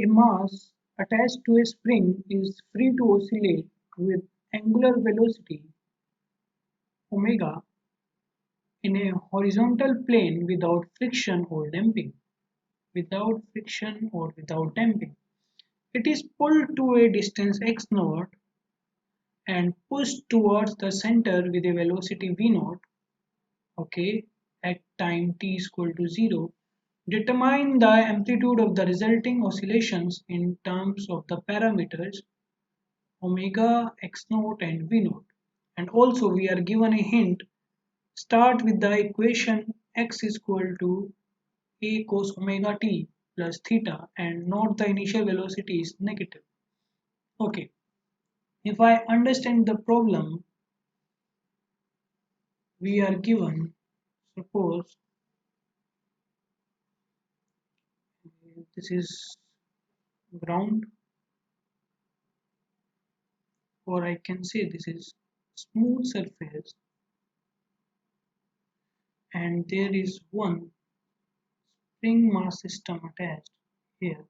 A mass attached to a spring is free to oscillate with angular velocity omega in a horizontal plane without friction or damping. Without friction or without damping. It is pulled to a distance x naught and pushed towards the center with a velocity v naught, okay, at time t is equal to 0. Determine the amplitude of the resulting oscillations in terms of the parameters omega, x naught and v naught. And also we are given a hint, start with the equation x is equal to a cos omega t plus theta and note the initial velocity is negative. Okay, if I understand the problem, we are given, suppose this is ground, or I can say this is smooth surface, and there is one spring mass system attached here.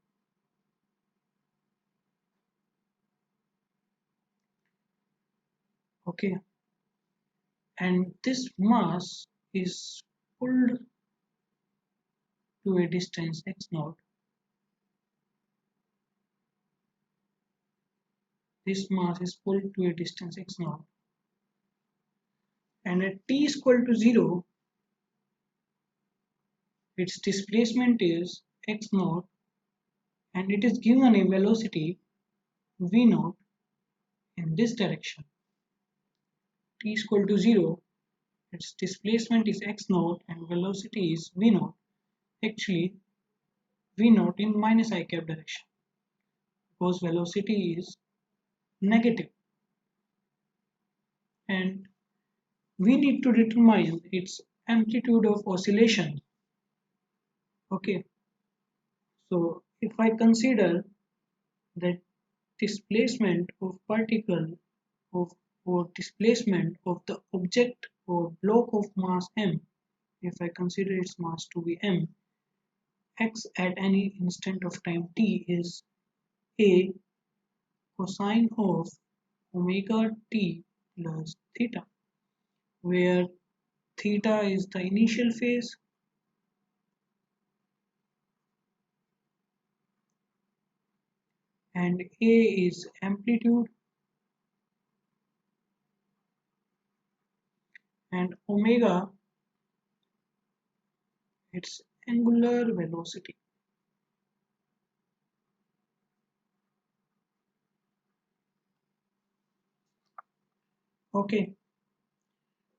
Okay, and this mass is pulled to a distance x naught. This mass is pulled to a distance x naught, and at t is equal to 0, its displacement is x naught, and it is given a velocity v naught in this direction. T is equal to 0, its displacement is x naught and velocity is v naught. Actually, v naught in minus I cap direction because velocity is negative, and we need to determine its amplitude of oscillation. Okay, so if I consider that displacement of particle of or displacement of the object or block of mass m, if I consider its mass to be m, x at any instant of time t is a cosine of omega t plus theta, where theta is the initial phase and a is amplitude and omega its angular velocity. Okay,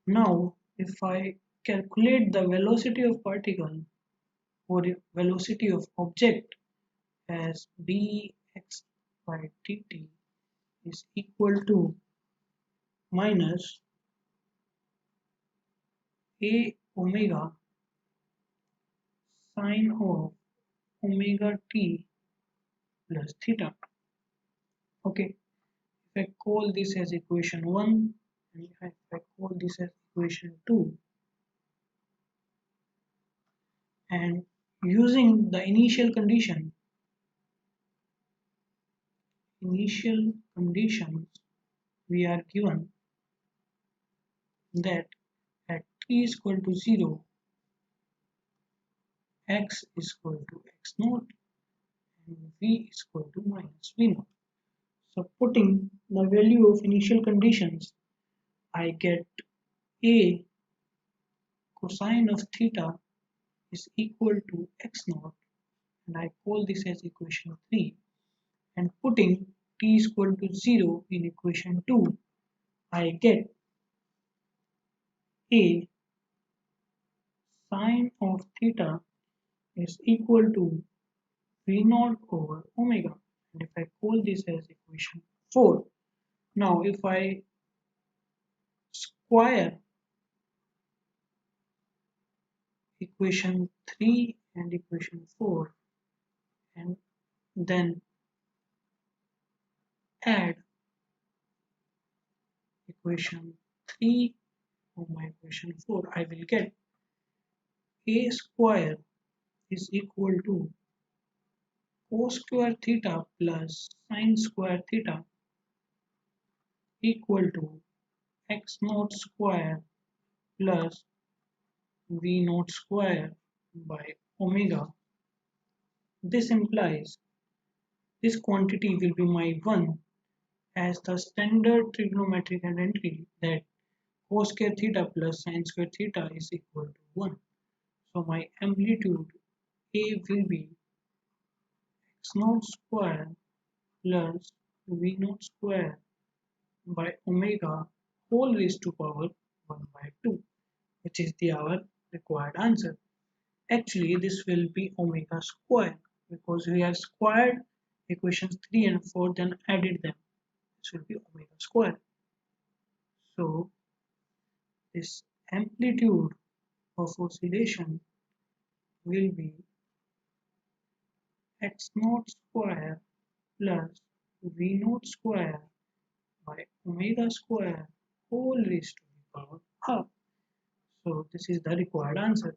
now if I calculate the velocity of particle or velocity of object as dx by dt is equal to minus a omega sine of omega t plus theta. Okay, if I call this as equation 1 and if I call this as equation 2, and using the initial conditions we are given that at t is equal to 0, x is equal to x naught and v is equal to minus v naught. So putting the value of initial conditions, I get a cosine of theta is equal to x naught, and I call this as equation 3, and putting t is equal to 0 in equation 2, I get a sine of theta is equal to v naught over omega, and if I call this as equation 4, now if I square equation 3 and equation 4 and then add equation 3 of my equation 4, I will get a square is equal to cos square theta plus sin square theta equal to x naught square plus v naught square by omega. This implies this quantity will be my 1 as the standard trigonometric identity that cos square theta plus sin square theta is equal to 1. So my amplitude A will be x naught square plus v naught square by omega whole raised to power 1 by 2, which is our required answer. Actually, this will be omega square because we have squared equations 3 and 4 then added them. This will be omega square. So this amplitude of oscillation will be x naught square plus v naught square by omega square whole raised to the power half. So this is the required answer.